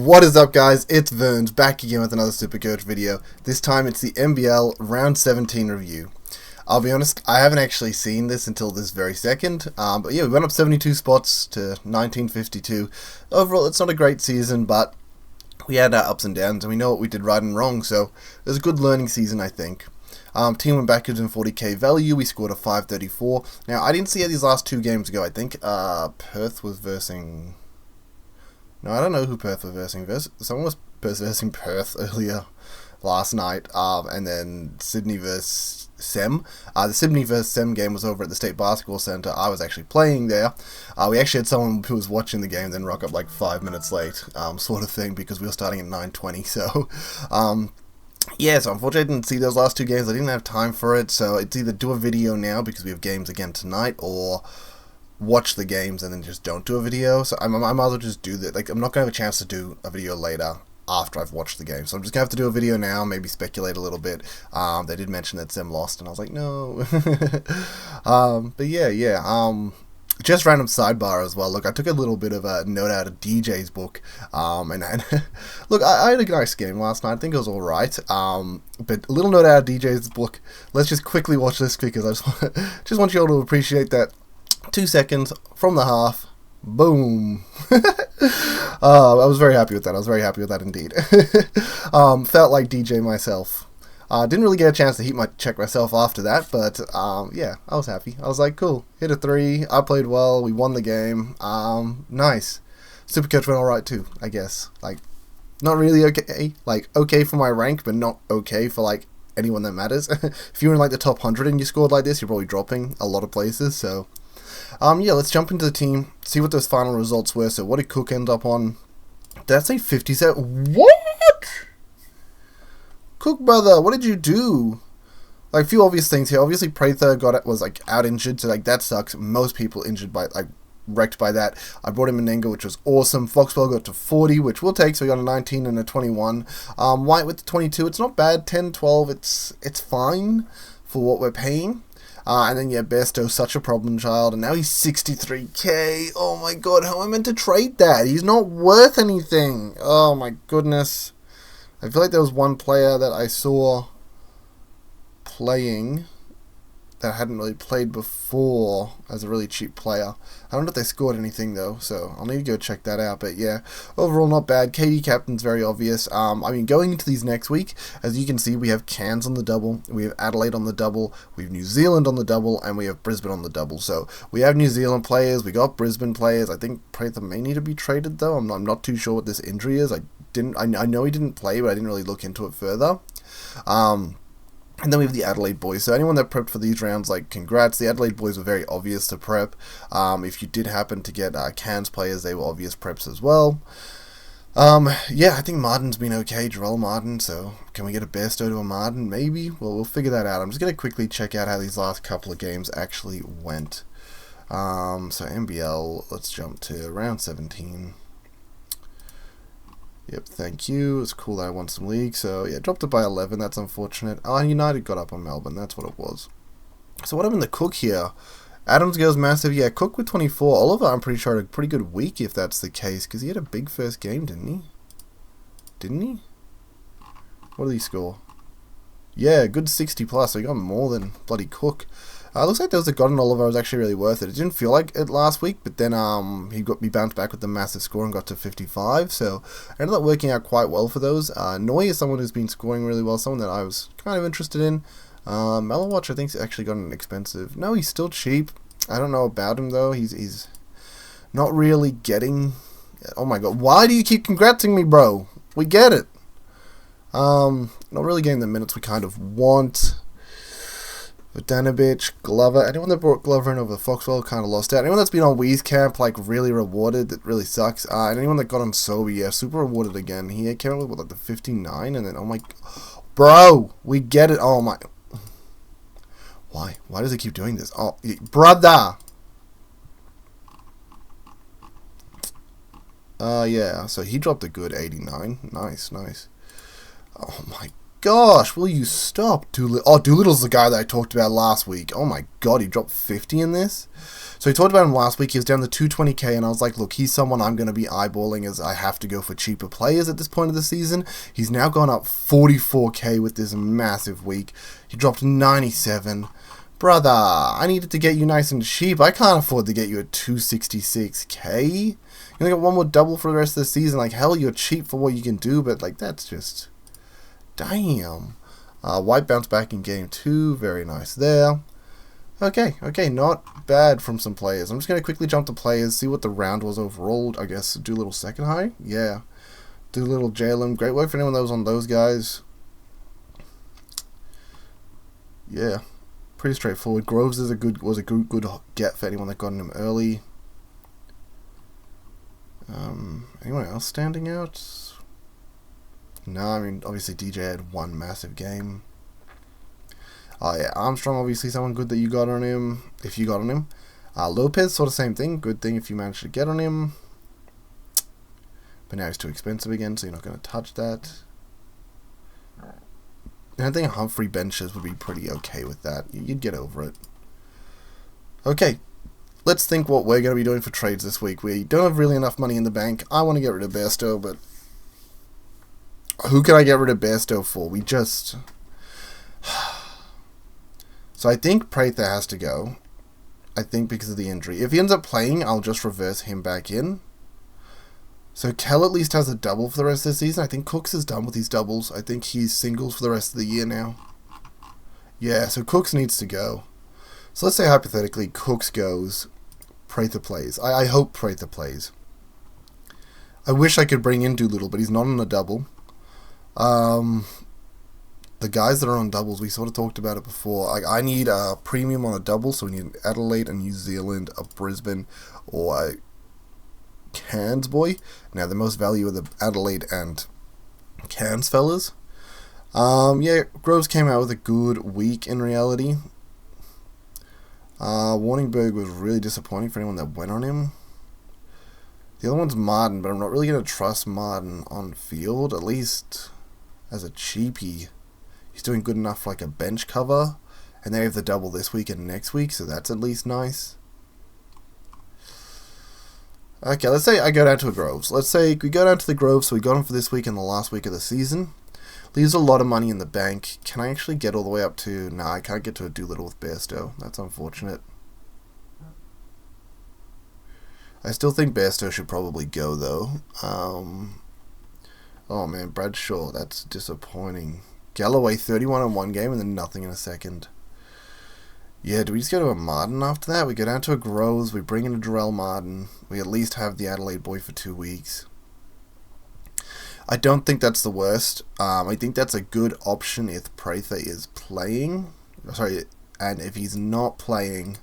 What is up, guys? It's Verns back again with another Supercoach video. This time it's the NBL Round 17 review. I'll be honest, I haven't actually seen this until this very second, but yeah, we went up 72 spots to 1952. Overall, it's not a great season, but we had our ups and downs, and we know what we did right and wrong, so it was a good learning season, I think. Team went backwards in 40k value. We scored a 534. Now, I didn't see how these last two games go. I think Perth was versing... No, I don't know who Perth was versing. Someone was versing Perth earlier last night, and then Sydney versus Sem. The Sydney versus Sem game was over at the State Basketball Centre. I was actually playing there. We actually had someone who was watching the game then rock up like 5 minutes late, sort of thing, because we were starting at 9:20. So, yeah, so unfortunately I didn't see those last two games. I didn't have time for it, so it's either do a video now because we have games again tonight, or watch the games and then just don't do a video. So I might as well just do that. Like, I'm not going to have a chance to do a video later after I've watched the game. So I'm just going to have to do a video now, maybe speculate a little bit. They did mention that Sim lost, and I was like, no. But yeah. Just random sidebar as well. Look, I took a little bit of a note out of DJ's book, and look, I had a nice game last night. I think it was alright, but a little note out of DJ's book. Let's just quickly watch this because I just want you all to appreciate that. 2 seconds from the half, boom. I was very happy with that. I was very happy with that indeed. Felt like DJ myself. Didn't really get a chance to check myself after that, but yeah, I was happy. I was like, cool, hit a 3, I played well, we won the game, nice. Supercoach went alright too, I guess. Like, not really okay, like, okay for my rank, but not okay for, like, anyone that matters. If you're in, like, the top 100 and you scored like this, you're probably dropping a lot of places, so... yeah, let's jump into the team, see what those final results were. So what did Cook end up on? Did I say 57? What? Cook, brother, what did you do? Like, a few obvious things here. Obviously, Prather was, like, out injured, so, like, that sucks. Most people injured by, like, wrecked by that. I brought in Menenga, which was awesome. Foxwell got to 40, which we'll take, so we got a 19 and a 21. White with the 22, it's not bad. 10, 12, it's fine for what we're paying. And then, yeah, Besto's such a problem child, and now he's 63k. Oh my god, how am I meant to trade that? He's not worth anything. Oh my goodness. I feel like there was one player that I saw playing that I hadn't really played before as a really cheap player. I don't know if they scored anything though, so I'll need to go check that out. But yeah, overall not bad. KD captain's very obvious. I mean, going into these next week, as you can see, we have Cairns on the double, we have Adelaide on the double, we have New Zealand on the double, and we have Brisbane on the double. So we have New Zealand players, we got Brisbane players. I think Prather may need to be traded though. I'm not too sure what this injury is. I know he didn't play, but I didn't really look into it further. And then we have the Adelaide boys. So anyone that prepped for these rounds, like, congrats. The Adelaide boys were very obvious to prep. If you did happen to get Cairns players, they were obvious preps as well. Yeah, I think Martin's been okay. Jarrell Martin. So can we get a Besto to a Martin? Maybe. Well, we'll figure that out. I'm just going to quickly check out how these last couple of games actually went. So NBL, let's jump to round 17. Yep, thank you. It's cool that I won some league. So, yeah, dropped it by 11. That's unfortunate. United got up on Melbourne. That's what it was. So, what happened to Cook here? Adams goes massive. Yeah, Cook with 24. Oliver, I'm pretty sure, had a pretty good week if that's the case, because he had a big first game, didn't he? Didn't he? What did he score? Yeah, good 60 plus. So, he got more than bloody Cook. Looks like there was a God and Oliver was actually really worth it. It didn't feel like it last week, but then he bounced back with the massive score and got to 55. So it ended up working out quite well for those. Noy is someone who's been scoring really well, someone that I was kind of interested in. Mellowatch, I think, has actually gotten expensive. No, he's still cheap. I don't know about him though. He's not really getting. Oh my god, why do you keep congrating me, bro? We get it. Not really getting the minutes we kind of want. Vodanovic, Glover, anyone that brought Glover in over Foxwell kind of lost out. Anyone that's been on Wee's camp, like, really rewarded, that really sucks. And anyone that got on Sobi, yeah, super rewarded again. He came out with, what, like, the 59, and then, oh my, bro, we get it. Oh my, why does he keep doing this? Oh, brother. Yeah, so he dropped a good 89. Nice. Oh my gosh, will you stop, Doolittle? Oh, Doolittle's the guy that I talked about last week. Oh my god, he dropped 50 in this. So we talked about him last week. He was down to 220k, and I was like, look, he's someone I'm going to be eyeballing as I have to go for cheaper players at this point of the season. He's now gone up 44k with this massive week. He dropped 97. Brother, I needed to get you nice and cheap. I can't afford to get you at 266k. You only got one more double for the rest of the season. Like, hell, you're cheap for what you can do, but, like, that's just... Damn. White bounce back in game 2. Very nice there. Okay, not bad from some players. I'm just going to quickly jump to players, see what the round was overall. I guess Doolittle second high? Yeah. Doolittle, Jalen. Great work for anyone that was on those guys. Yeah. Pretty straightforward. Groves was a good get for anyone that got him early. Anyone else standing out? No, I mean, obviously DJ had one massive game. Oh yeah, Armstrong, obviously someone good that you got on him, if you got on him. Lopez, sort of same thing, good thing if you managed to get on him. But now he's too expensive again, so you're not going to touch that. And I think Humphrey benches would be pretty okay with that. You'd get over it. Okay, let's think what we're going to be doing for trades this week. We don't have really enough money in the bank. I want to get rid of Bairstow, but who can I get rid of Bairstow for? We just... So I think Prather has to go. I think because of the injury. If he ends up playing, I'll just reverse him back in. So Kell at least has a double for the rest of the season. I think Cooks is done with his doubles. I think he's singles for the rest of the year now. Yeah, so Cooks needs to go. So let's say hypothetically Cooks goes, Prather plays. I hope Prather plays. I wish I could bring in Doolittle, but he's not on a double. The guys that are on doubles, we sort of talked about it before. Like, I need a premium on a double, so we need Adelaide, a New Zealand, a Brisbane, or a Cairns boy. Now, the most value are the Adelaide and Cairns fellas. Yeah, Groves came out with a good week in reality. Warningberg was really disappointing for anyone that went on him. The other one's Martin, but I'm not really going to trust Martin on field, at least as a cheapie. He's doing good enough for like a bench cover, and they have the double this week and next week, so that's at least nice. Okay, let's say I go down to a Groves. Let's say we go down to the Groves, so we got him for this week and the last week of the season. Leaves a lot of money in the bank. Can I actually get all the way up to... Nah, I can't get to a Doolittle with Bairstow. That's unfortunate. I still think Bairstow should probably go, though. Oh, man, Bradshaw, that's disappointing. Galloway, 31 in one game and then nothing in a second. Yeah, do we just go to a Martin after that? We go down to a Groves, we bring in a Jarrell Martin. We at least have the Adelaide boy for 2 weeks. I don't think that's the worst. I think that's a good option if Prather is playing. Sorry, and if he's not playing,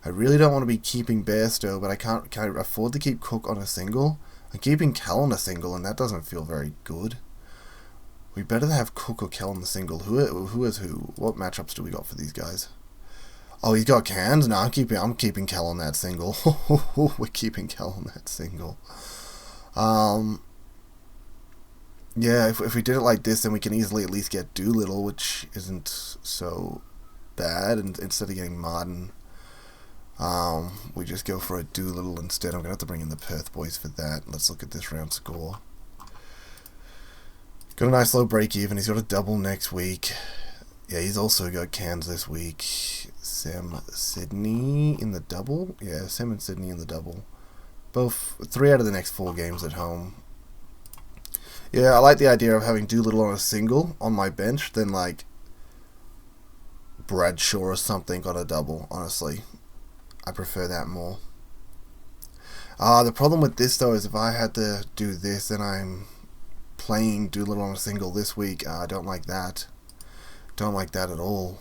I really don't want to be keeping Bairstow, but can I afford to keep Cook on a single? I'm keeping Kell on a single, and that doesn't feel very good. We better have Cook or Kell on the single. Who is who? What matchups do we got for these guys? Oh, he's got Cairns? No, I'm keeping Kell on that single. We're keeping Kell on that single. Yeah, if we did it like this, then we can easily at least get Doolittle, which isn't so bad. And instead of getting Martin, we just go for a Doolittle instead. I'm going to have to bring in the Perth boys for that. Let's look at this round score. Got a nice low break even. He's got a double next week. Yeah, he's also got Cairns this week. Sam Sydney in the double. Yeah, Sam and Sydney in the double. Both 3 out of the next 4 games at home. Yeah, I like the idea of having Doolittle on a single on my bench than like Bradshaw or something on a double, honestly. I prefer that more. The problem with this though is if I had to do this and I'm playing Doolittle on a single this week, I don't like that. Don't like that at all.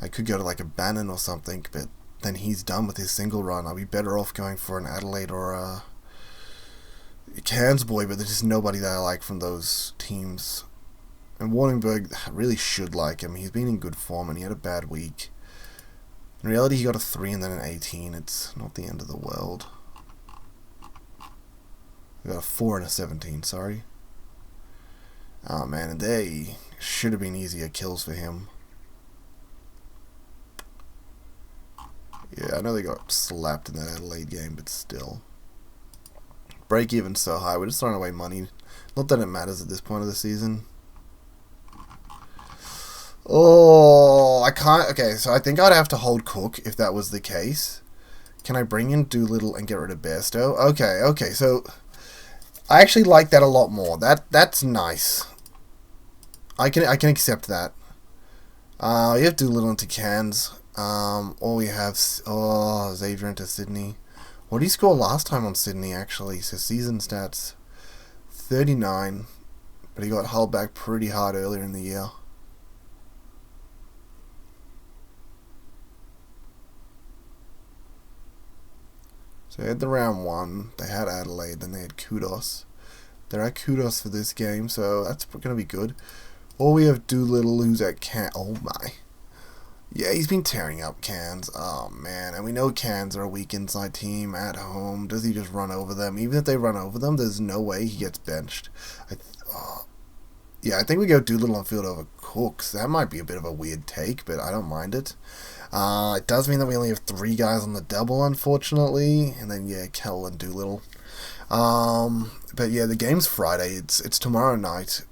I could go to like a Bannon or something, but then he's done with his single run. I'd be better off going for an Adelaide or a Cairns boy, but there's just nobody that I like from those teams. And Warningberg really should like him. He's been in good form and he had a bad week. In reality, he got a 3 and then an 18. It's not the end of the world. We got a 4 and a 17, sorry. Oh man, and they should have been easier kills for him. Yeah, I know they got slapped in that Adelaide game, but still. Break even so high, we're just throwing away money. Not that it matters at this point of the season. Oh, I can't. Okay, so I think I'd have to hold Cook if that was the case. Can I bring in Doolittle and get rid of Bairstow? Okay, so I actually like that a lot more. That's nice. I can accept that. We have Doolittle into Cairns. Or we have Xavier into Sydney. What did he score last time on Sydney, actually? So season stats, 39. But he got held back pretty hard earlier in the year. So they had the round 1. They had Adelaide. Then they had Kudos. They're at Kudos for this game, so that's going to be good. Or we have Doolittle, who's at Cairns. Oh my. Yeah, he's been tearing up Cairns. Oh, man. And we know Cairns are a weak inside team at home. Does he just run over them? Even if they run over them, there's no way he gets benched. Yeah, I think we go Doolittle on field over Cooks. That might be a bit of a weird take, but I don't mind it. It does mean that we only have 3 guys on the double, unfortunately. And then, yeah, Kell and Doolittle. But, yeah, the game's Friday. It's tomorrow night.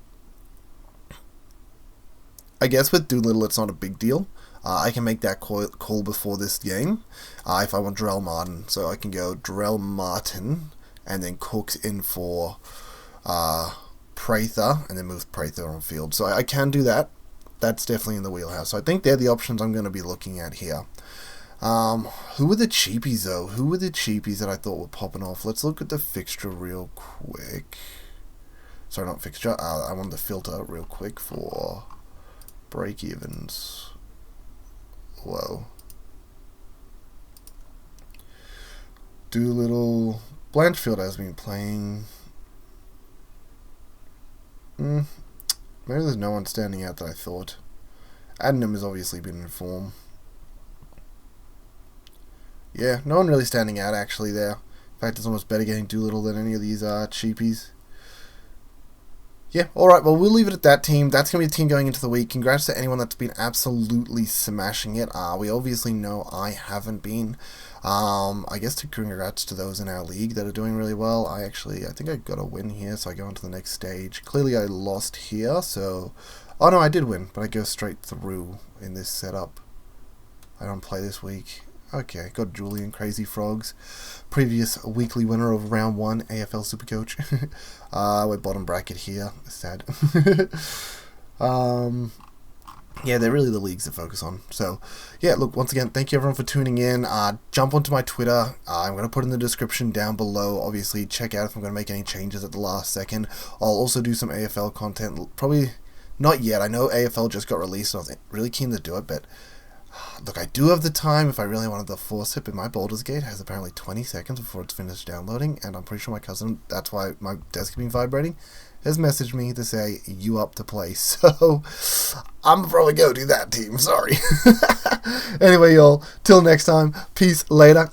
I guess with Doolittle, it's not a big deal. I can make that call before this game if I want Drell Martin. So I can go Drell Martin and then Cooks in for Prather and then move Prather on field. So I can do that. That's definitely in the wheelhouse. So I think they're the options I'm going to be looking at here. Who were the cheapies, though? Who were the cheapies that I thought were popping off? Let's look at the fixture real quick. Sorry, not fixture. I want the filter real quick for break-evens. Whoa. Doolittle. Blanchfield has been playing. Maybe there's no one standing out that I thought. Adnam has obviously been in form. Yeah, no one really standing out actually there. In fact, it's almost better getting Doolittle than any of these cheapies. Yeah, alright, well, we'll leave it at that, team. That's going to be the team going into the week. Congrats to anyone that's been absolutely smashing it. We obviously know I haven't been. I guess congrats to those in our league that are doing really well. I think I got a win here, so I go on to the next stage. Clearly, I lost here, so... Oh, no, I did win, but I go straight through in this setup. I don't play this week. Okay, got Julian Crazy Frogs. Previous weekly winner of round 1, AFL Supercoach. We're bottom bracket here. Sad. Yeah, they're really the leagues to focus on. So, yeah, look, once again, thank you everyone for tuning in. Jump onto my Twitter. I'm going to put in the description down below. Obviously, check out if I'm going to make any changes at the last second. I'll also do some AFL content. Probably not yet. I know AFL just got released, so I was really keen to do it, but... Look, I do have the time if I really wanted to force it, but my Baldur's Gate has apparently 20 seconds before it's finished downloading, and I'm pretty sure my cousin, that's why my desk has been vibrating, has messaged me to say, you up to play, so I'm probably go do that, team, sorry. Anyway, y'all, till next time, peace, later.